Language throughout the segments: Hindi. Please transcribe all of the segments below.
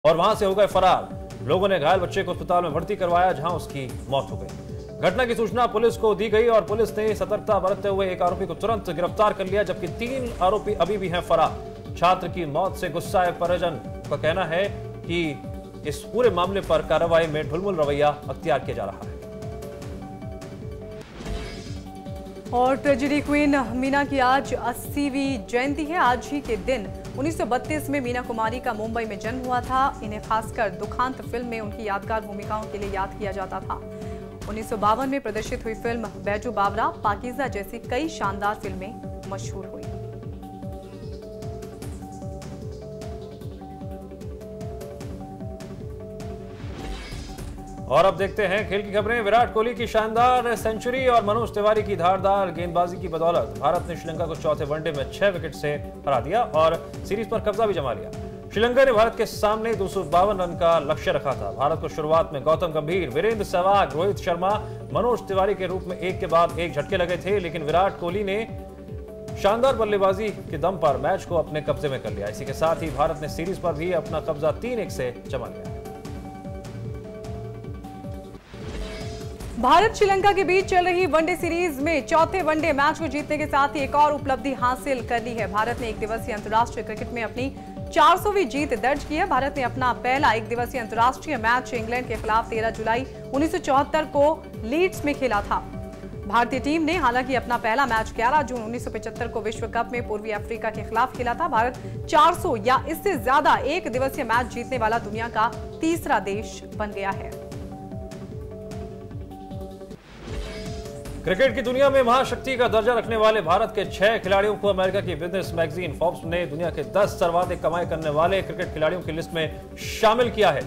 और वहां से हो गए फरार। लोगों ने घायल बच्चे को अस्पताल में भर्ती करवाया, जहां उसकी मौत हो गई। घटना की सूचना पुलिस को दी गई और पुलिस ने सतर्कता बरतते हुए एक आरोपी को तुरंत गिरफ्तार कर लिया, जबकि 3 आरोपी अभी भी हैं फरार। छात्र की मौत से गुस्साए परिजन का कहना है कि इस पूरे मामले पर कार्रवाई में ढुलमुल रवैया अख्तियार किया जा रहा है। और ट्रेजेडी क्वीन मीना की आज 80वीं जयंती है। आज ही के दिन 1932 में मीना कुमारी का मुंबई में जन्म हुआ था। इन्हें खासकर दुखांत फिल्म में उनकी यादगार भूमिकाओं के लिए याद किया जाता था। 1952 में प्रदर्शित हुई फिल्म बैजू बावरा, पाकीज़ा जैसी कई शानदार फिल्में मशहूर हुई। और अब देखते हैं खेल की खबरें। विराट कोहली की शानदार सेंचुरी और मनोज तिवारी की धारदार गेंदबाजी की बदौलत भारत ने श्रीलंका को चौथे वनडे में 6 विकेट से हरा दिया और सीरीज पर कब्जा भी जमा लिया। श्रीलंका ने भारत के सामने 252 रन का लक्ष्य रखा था। भारत को शुरुआत में गौतम गंभीर, वीरेंद्र सहवाग, रोहित शर्मा, मनोज तिवारी के रूप में एक के बाद एक झटके लगे थे, लेकिन विराट कोहली ने शानदार बल्लेबाजी के दम पर मैच को अपने कब्जे में कर लिया। इसी के साथ ही भारत ने सीरीज पर भी अपना कब्जा 3-1 से जमा लिया। भारत श्रीलंका के बीच चल रही वनडे सीरीज में चौथे वनडे मैच को जीतने के साथ ही एक और उपलब्धि हासिल कर ली है। भारत ने एक दिवसीय अंतर्राष्ट्रीय क्रिकेट में अपनी 400वीं जीत दर्ज की है। भारत ने अपना पहला एक दिवसीय अंतर्राष्ट्रीय मैच इंग्लैंड के खिलाफ 13 जुलाई 1974 को लीड्स में खेला था। भारतीय टीम ने हालांकि अपना पहला मैच 11 जून 1975 को विश्व कप में पूर्वी अफ्रीका के खिलाफ खेला था। भारत 400 या इससे ज्यादा एक दिवसीय मैच जीतने वाला दुनिया का तीसरा देश बन गया है। क्रिकेट की दुनिया में महाशक्ति का दर्जा रखने वाले भारत के 6 खिलाड़ियों को अमेरिका की बिजनेस मैगजीन फोर्ब्स ने दुनिया के 10 सर्वाधिक कमाई करने वाले क्रिकेट खिलाड़ियों की लिस्ट में शामिल किया है।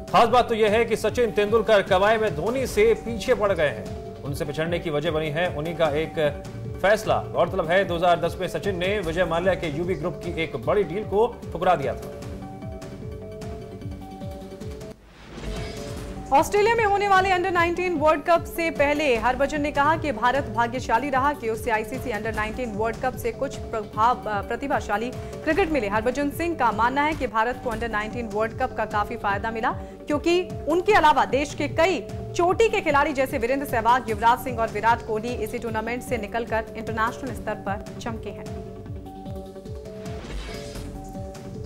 खास बात तो यह है कि सचिन तेंदुलकर कमाई में धोनी से पीछे पड़ गए हैं। उनसे पिछड़ने की वजह बनी है उन्हीं का एक फैसला। गौरतलब है 2010 में सचिन ने विजय माल्या के यूबी ग्रुप की एक बड़ी डील को ठुकरा दिया था। ऑस्ट्रेलिया में होने वाले अंडर 19 वर्ल्ड कप से पहले हरभजन ने कहा कि भारत भाग्यशाली रहा कि उसे आईसीसी अंडर 19 वर्ल्ड कप से कुछ प्रतिभाशाली क्रिकेट मिले। हरभजन सिंह का मानना है कि भारत को अंडर 19 वर्ल्ड कप का काफी फायदा मिला, क्योंकि उनके अलावा देश के कई चोटी के खिलाड़ी जैसे वीरेंद्र सहवाग, युवराज सिंह और विराट कोहली इसी टूर्नामेंट से निकलकर इंटरनेशनल स्तर पर चमके हैं।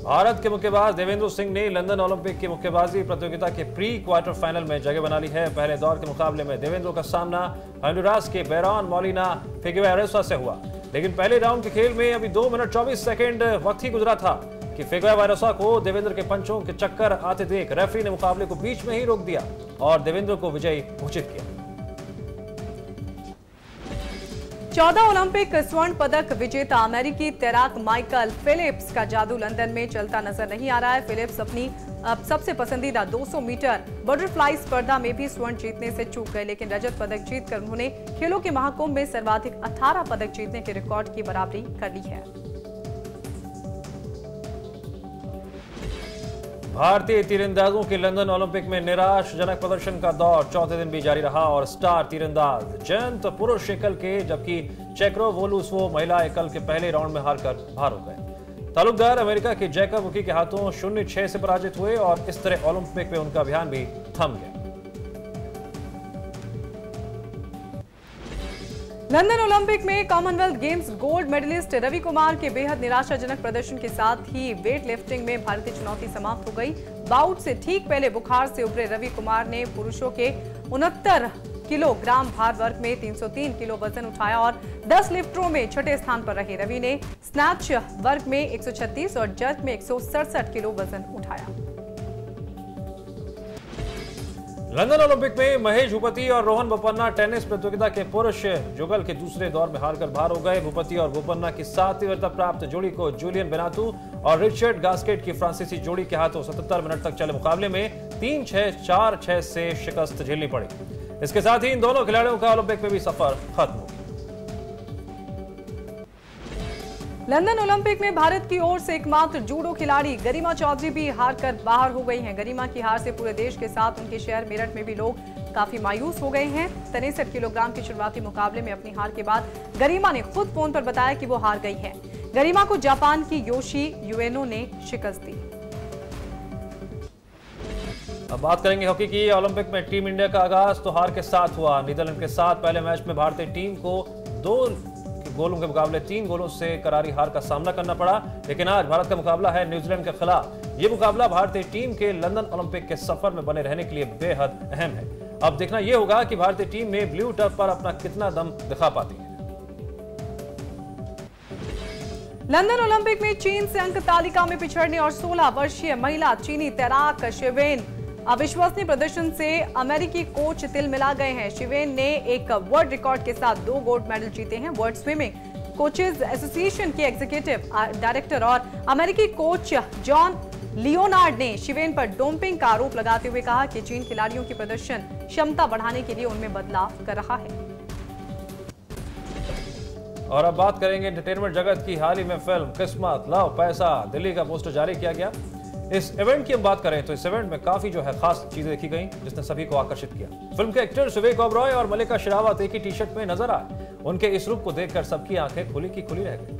भारत के मुक्केबाज देवेंद्र सिंह ने लंदन ओलंपिक की मुक्केबाजी प्रतियोगिता के प्री क्वार्टर फाइनल में जगह बना ली है। पहले दौर के मुकाबले में देवेंद्र का सामना हॉन्डुरास के बैरॉन मोलिना फिगुएरेसा से हुआ, लेकिन पहले राउंड के खेल में अभी 2 मिनट 24 सेकंड वक्त ही गुजरा था कि फिगुएरेसा को देवेंद्र के पंचों के चक्कर आते देख रेफरी ने मुकाबले को बीच में ही रोक दिया और देवेंद्र को विजयी घोषित किया। 14 ओलंपिक स्वर्ण पदक विजेता अमेरिकी तैराक माइकल फिलिप्स का जादू लंदन में चलता नजर नहीं आ रहा है। फिलिप्स अपनी सबसे पसंदीदा 200 मीटर बटरफ्लाई स्पर्धा में भी स्वर्ण जीतने से चूक गए, लेकिन रजत पदक जीतकर उन्होंने खेलों के महाकुंभ में सर्वाधिक 18 पदक जीतने के रिकॉर्ड की बराबरी कर ली है। भारतीय तीरंदाजों के लंदन ओलंपिक में निराशाजनक प्रदर्शन का दौर चौथे दिन भी जारी रहा और स्टार तीरंदाज जयंत पुरुष एकल के जबकि चेक्रोवोलुसवो महिला एकल के पहले राउंड में हारकर बाहर हो गए। तालुकदार अमेरिका के जैकब वुकी के हाथों 0-6 से पराजित हुए और इस तरह ओलंपिक में उनका अभियान भी थम गया। लंदन ओलंपिक में Commonwealth Games gold medalist Ravi Kumar के बेहद निराशाजनक प्रदर्शन के साथ ही वेट लिफ्टिंग में भारतीय चुनौती समाप्त हो गई। बाउट से ठीक पहले बुखार से उभरे रवि कुमार ने पुरुषों के 69 किलोग्राम भार वर्ग में 303 किलो वजन उठाया और 10 लिफ्टरों में छठे स्थान पर रहे। रवि ने स्नैच वर्ग में 136 और जर्क में 167 किलो वजन उठाया। लंदन ओलंपिक में महेश भूपति और रोहन बोपन्ना टेनिस प्रतियोगिता के पुरुष युगल के दूसरे दौर में हारकर बाहर हो गए। भूपति और बोपन्ना की 7वीं वरीयता प्राप्त जोड़ी को जूलियन बेनातू और रिचर्ड गास्केट की फ्रांसीसी जोड़ी के हाथों 77 मिनट तक चले मुकाबले में 3-6, 4-6 से शिकस्त झेलनी पड़ी। इसके साथ ही इन दोनों खिलाड़ियों का ओलंपिक में भी सफर खत्म हो गया। लंदन ओलंपिक में भारत की ओर से एकमात्र जूडो खिलाड़ी गरिमा चौधरी भी हारकर बाहर हो गई हैं। गरिमा की हार से पूरे देश के साथ उनके शहर मेरठ में भी लोग काफी मायूस हो गए हैं। 63 किलोग्राम के शुरुआती मुकाबले में अपनी हार के बाद गरिमा ने खुद फोन पर बताया कि वो हार गई है। गरिमा को जापान की योशी युएनो ने शिकस्त दी। अब बात करेंगे हॉकी की। ओलंपिक में टीम इंडिया का आगाज तो हार के साथ हुआ। नीदरलैंड के साथ पहले मैच में भारतीय टीम को 2 गोलों के मुकाबले 3 गोलों से करारी हार का सामना करना पड़ा। लेकिन आज भारत का मुकाबला है न्यूजीलैंड के खिलाफ। ये मुकाबला भारतीय टीम के लंदन ओलंपिक के सफर में बने रहने के लिए बेहद अहम है। अब देखना यह होगा कि भारतीय टीम में ब्लू टर्फ पर अपना कितना दम दिखा पाती है। लंदन ओलंपिक में चीन से अंक तालिका में पिछड़ने और 16 वर्षीय महिला चीनी तैराक शिवेन अविश्वसनीय प्रदर्शन से अमेरिकी कोच तिलमिला गए हैं। शिवेन ने एक वर्ल्ड रिकॉर्ड के साथ 2 गोल्ड मेडल जीते हैं। वर्ल्ड स्विमिंग कोचेज एसोसिएशन के एग्जीक्यूटिव डायरेक्टर और अमेरिकी कोच जॉन लियोनार्ड ने शिवेन पर डोपिंग का आरोप लगाते हुए कहा कि चीन खिलाड़ियों की प्रदर्शन क्षमता बढ़ाने के लिए उनमें बदलाव कर रहा है। और अब बात करेंगे एंटरटेनमेंट जगत की। हाल ही में फिल्म किस्मत लव पैसा दिल्ली का पोस्टर जारी किया गया। इस इवेंट की हम बात करें तो इस इवेंट में काफी खास चीजें देखी गई जिसने सभी को आकर्षित किया। फिल्म के एक्टर्स विवेक ओबरॉय और मल्लिका शेरावत एक ही टी शर्ट में नजर आए। उनके इस रूप को देखकर सबकी आंखें खुली की खुली रह गई।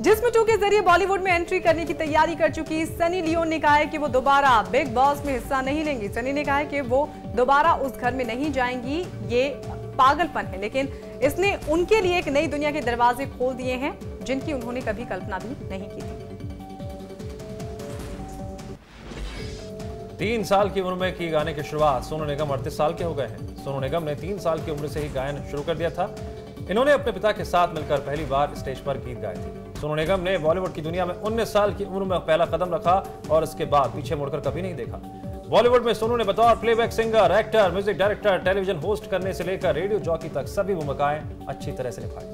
जिस्म 2 के जरिए बॉलीवुड में एंट्री करने की तैयारी कर चुकी सनी लियोन ने कहा है कि वो दोबारा बिग बॉस में हिस्सा नहीं लेंगी। सनी ने कहा है कि वो दोबारा उस घर में नहीं जाएंगी। ये पागलपन है, लेकिन इसने उनके लिए एक नई दुनिया के दरवाजे खोल दिए हैं जिनकी उन्होंने कभी कल्पना भी नहीं की थी। 3 साल की उम्र में की गाने की शुरुआत। सोनू निगम 38 साल के हो गए हैं। सोनू निगम ने 3 साल की उम्र से ही गायन शुरू कर दिया था। इन्होंने अपने पिता के साथ मिलकर पहली बार स्टेज पर गीत गाए थे। सोनू निगम ने बॉलीवुड की दुनिया में 19 साल की उम्र में पहला कदम रखा और इसके बाद पीछे मुड़कर कभी नहीं देखा। बॉलीवुड में सोनू ने बतौर playback singer, actor, music director, television host करने से लेकर रेडियो जॉकी तक सभी भूमिकाएं अच्छी तरह से निभाई।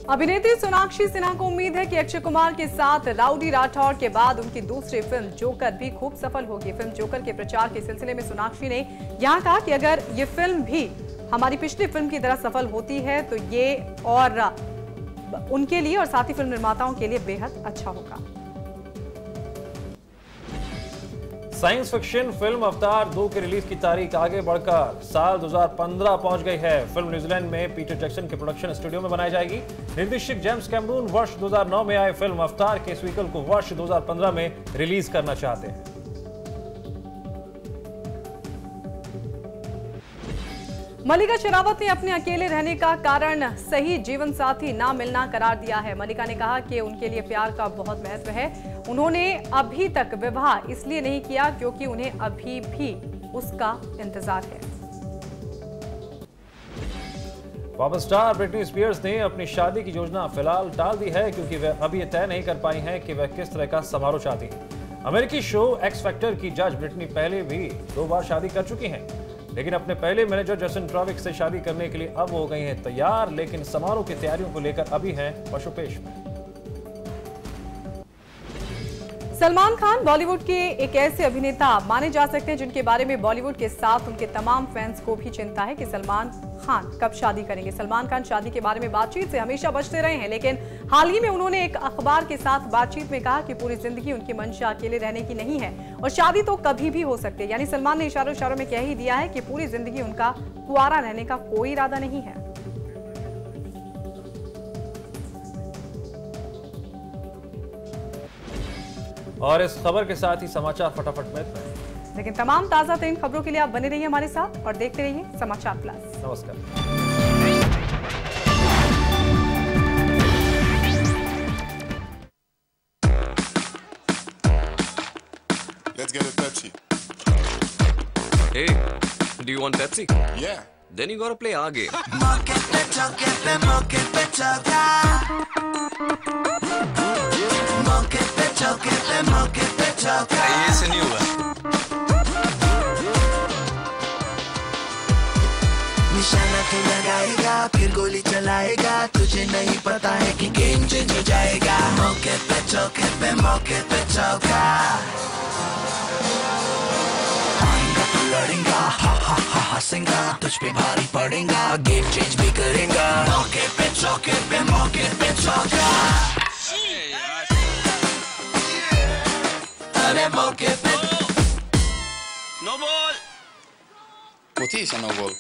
अभिनेत्री सोनाक्षी सिन्हा को उम्मीद है कि अक्षय कुमार के साथ राउडी राठौर के बाद उनकी दूसरी फिल्म जोकर भी खूब सफल होगी। फिल्म जोकर के प्रचार के सिलसिले में सोनाक्षी ने यहां कहा कि अगर ये फिल्म भी हमारी पिछली फिल्म की तरह सफल होती है तो ये और उनके लिए और साथ ही फिल्म निर्माताओं के लिए बेहद अच्छा होगा। साइंस फिक्शन फिल्म अवतार 2 की रिलीज की तारीख आगे बढ़कर साल 2015 पहुंच गई है। फिल्म न्यूजीलैंड में पीटर जैक्सन के प्रोडक्शन स्टूडियो में बनाई जाएगी। निर्देशक जेम्स कैमरून वर्ष 2009 में आए फिल्म अवतार के सीक्वल को वर्ष 2015 में रिलीज करना चाहते हैं। मल्लिका शेरावत ने अपने अकेले रहने का कारण सही जीवन साथी ना मिलना करार दिया है। मल्लिका ने कहा कि उनके लिए प्यार का बहुत महत्व है। उन्होंने अभी तक विवाह इसलिए नहीं किया क्योंकि उन्हें अभी भी उसका इंतजार है। पॉप स्टार ब्रिटनी स्पीयर्स ने अपनी शादी की योजना फिलहाल टाल दी है क्योंकि वह अभी यह तय नहीं कर पाई हैं कि वह किस तरह का समारोह चाहती हैं। अमेरिकी शो एक्स फैक्टर की जज ब्रिटनी पहले भी 2 बार शादी कर चुकी हैं, लेकिन अपने पहले मैनेजर जैसन ट्रॉविक से शादी करने के लिए अब हो गई हैं तैयार, लेकिन समारोह की तैयारियों को लेकर अभी हैं पशुपेश में। सलमान खान बॉलीवुड के एक ऐसे अभिनेता माने जा सकते हैं जिनके बारे में बॉलीवुड के साथ उनके तमाम फैंस को भी चिंता है कि सलमान खान कब शादी करेंगे। सलमान खान शादी के बारे में बातचीत से हमेशा बचते रहे हैं, लेकिन हाल ही में उन्होंने एक अखबार के साथ बातचीत में कहा कि पूरी जिंदगी उनकी मंशा अकेले रहने की नहीं है और शादी तो कभी भी हो सकती है। यानी सलमान ने इशारों इशारों में कह ही दिया है कि पूरी जिंदगी उनका कुंवारा रहने का कोई इरादा नहीं है। और इस खबर के साथ ही समाचार फटाफट में इतना ही। लेकिन तमाम ताजा तरीन खबरों के लिए आप बने रहिए हमारे साथ और देखते रहिए समाचार प्लस। नमस्कार। Let's get a Pepsi. Hey, do you want Pepsi? Yeah. Then you gotta play our game. ये से नहीं हुआ। निशाना तू लगाएगा फिर गोली चलाएगा, तुझे नहीं पता है कि गेम चेंज हो जाएगा। मौके पे चौका आएगा तू लड़ेगा, हा हा हा हंसेगा, तुझ पे भारी पड़ेगा, गेम चेंज भी करेगा। मौके पे चौका अरे मौके पे No ball. What is a no ball?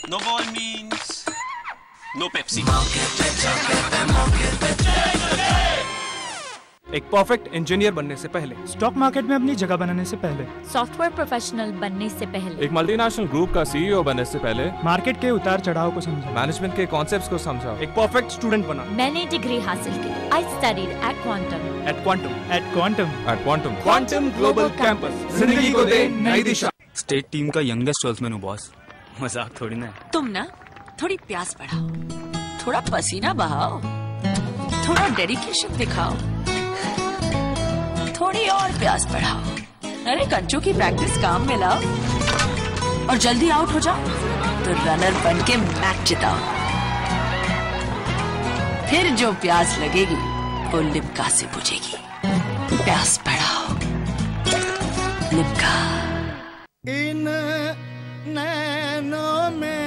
No ball means no Pepsi. मौके पे एक परफेक्ट इंजीनियर बनने से पहले, स्टॉक मार्केट में अपनी जगह बनाने से पहले, सॉफ्टवेयर प्रोफेशनल बनने से पहले, एक मल्टीनेशनल ग्रुप का सीईओ बनने से पहले, मार्केट के उतार चढ़ाव को समझा, मैनेजमेंट के कॉन्सेप्ट्स को समझा, एक परफेक्ट स्टूडेंट बना। मैंने डिग्री हासिल की। I studied at quantum global campus, जिंदगी को दे नई दिशा। स्टेट टीम का यंगेस्ट सेल्समैन हूँ बॉस, मजाक थोड़ी ना। तुम ना थोड़ी प्यास बढ़ाओ, थोड़ा पसीना बहाओ, थोड़ा डेडिकेशन दिखाओ, थोड़ी और प्यास बढ़ाओ। अरे कंचू की प्रैक्टिस काम में लाओ और जल्दी आउट हो जाओ तो रनर बन के मैच जिताओ। फिर जो प्यास लगेगी वो लिम्का से बुझेगी। प्यास बढ़ाओ, लिम्का। इन नैनों में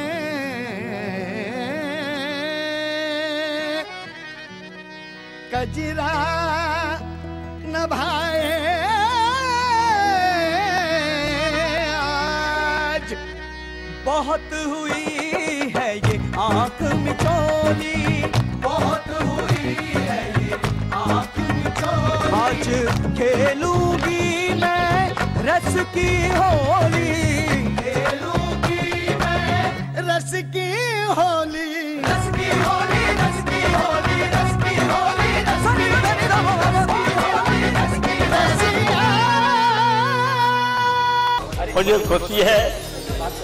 कजरा न भाए आज, बहुत हुई है ये आंख मिचोली, बहुत हुई है ये आंख मिचोली। आज खेलूंगी मैं रस की होली, खेलूंगी मैं रस की होली, रस की होली, रस की होली, रस की होली, रस की होली, रस की होली। मुझे खुशी है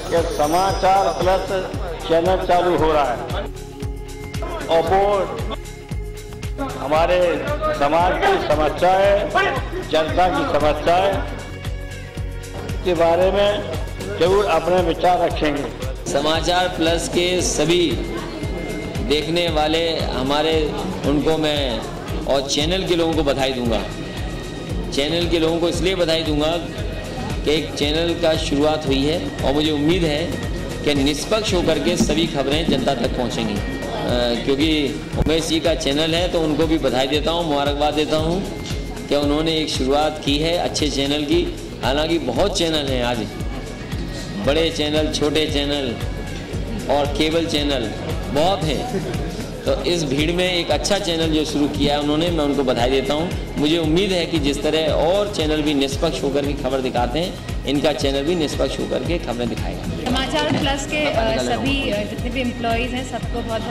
कि समाचार प्लस चैनल चालू हो रहा है और वो हमारे समाज की समस्याएं, जनता की समस्याएं के बारे में जरूर अपने विचार रखेंगे। समाचार प्लस के सभी देखने वाले हमारे, उनको मैं और चैनल के लोगों को बधाई दूंगा। चैनल के लोगों को इसलिए बधाई दूंगा कि एक चैनल का शुरुआत हुई है और मुझे उम्मीद है कि निष्पक्ष होकर के सभी खबरें जनता तक पहुंचेंगी। क्योंकि उमेश जी का चैनल है तो उनको भी बधाई देता हूं, मुबारकबाद देता हूं कि उन्होंने एक शुरुआत की है अच्छे चैनल की। हालांकि बहुत चैनल हैं आज, बड़े चैनल, छोटे चैनल और केबल चैनल बहुत हैं, तो इस भीड़ में एक अच्छा चैनल जो शुरू किया है उन्होंने, मैं उनको बधाई देता हूं। मुझे उम्मीद है कि जिस तरह और चैनल भी निष्पक्ष होकर के खबर दिखाते हैं, इनका चैनल भी निष्पक्ष होकर के खबरें दिखाएगा। समाचार प्लस के सभी जितने भी एम्प्लॉइज हैं सबको बहुत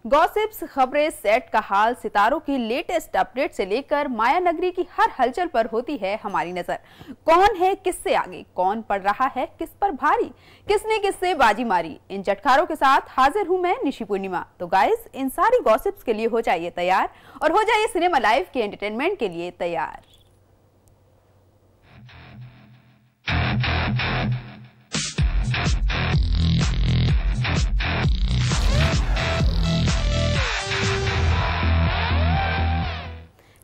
गॉसिप्स, खबरें, सेट का हाल, सितारों की लेटेस्ट अपडेट से लेकर माया नगरी की हर हलचल पर होती है हमारी नजर। कौन है किससे आगे, कौन पड़ रहा है किस पर भारी, किसने किससे बाजी मारी, इन चटखारों के साथ हाजिर हूं मैं निशी पूर्णिमा। तो गाइस, इन सारी गॉसिप्स के लिए हो जाइए तैयार और हो जाइए सिनेमा लाइव के एंटरटेनमेंट के लिए तैयार।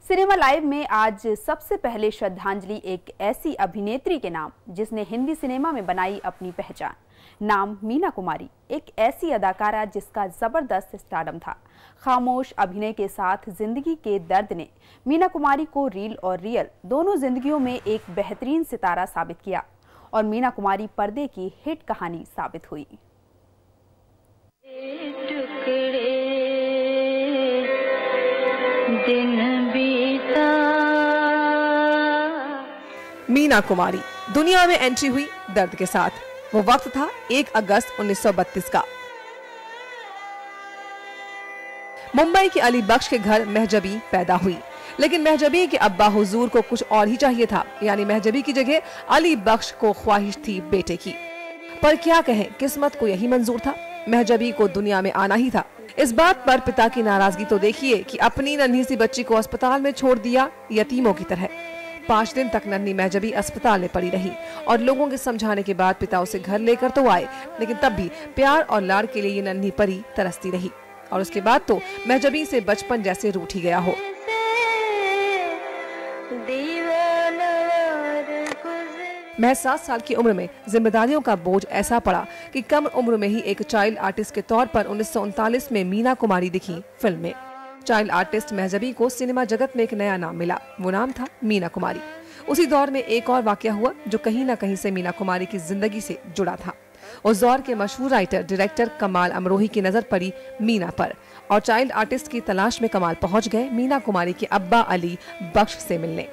सिनेमा लाइव में आज सबसे पहले श्रद्धांजलि एक ऐसी अभिनेत्री के नाम जिसने हिंदी सिनेमा में बनाई अपनी पहचान। नाम मीना कुमारी, एक ऐसी अदाकारा जिसका जबरदस्त स्टारडम था। खामोश अभिनय के साथ जिंदगी के दर्द ने मीना कुमारी को रील और रियल दोनों जिंदगियों में एक बेहतरीन सितारा साबित किया और मीना कुमारी पर्दे की हिट कहानी साबित हुई। मीना कुमारी दुनिया में एंट्री हुई दर्द के साथ। वो वक्त था 1 अगस्त 1932 का। मुंबई के अली बख्श के घर महजबी पैदा हुई, लेकिन महजबी के अब्बा हुजूर को कुछ और ही चाहिए था, यानी महजबी की जगह अली बख्श को ख्वाहिश थी बेटे की। पर क्या कहें, किस्मत को यही मंजूर था, महजबी को दुनिया में आना ही था। इस बात पर पिता की नाराजगी तो देखिए कि अपनी नन्ही सी बच्ची को अस्पताल में छोड़ दिया यतीमों की तरह। 5 दिन तक नन्ही महजबी अस्पताल में पड़ी रही और लोगों के समझाने के बाद पिता उसे घर लेकर तो आए, लेकिन तब भी प्यार और लाड़ के लिए ये नन्ही परी तरसती रही और उसके बाद तो महजबी से बचपन जैसे रूठ ही गया हो। महज 7 साल की उम्र में जिम्मेदारियों का बोझ ऐसा पड़ा कि कम उम्र में ही एक चाइल्ड आर्टिस्ट के तौर पर 1939 में मीना कुमारी दिखी फिल्म में। चाइल्ड आर्टिस्ट महजबी को सिनेमा जगत में एक नया नाम मिला, वो नाम था मीना कुमारी। उसी दौर में एक और वाकया हुआ जो कहीं ना कहीं से मीना कुमारी की जिंदगी से जुड़ा था। उस दौर के मशहूर राइटर डायरेक्टर कमाल अमरोही की नजर पड़ी मीना पर और चाइल्ड आर्टिस्ट की तलाश में कमाल पहुंच गए मीना कुमारी के अब्बा अली बख्श से मिलने।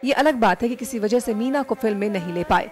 ये अलग बात है कि किसी वजह से मीना को फिल्म में नहीं ले पाए,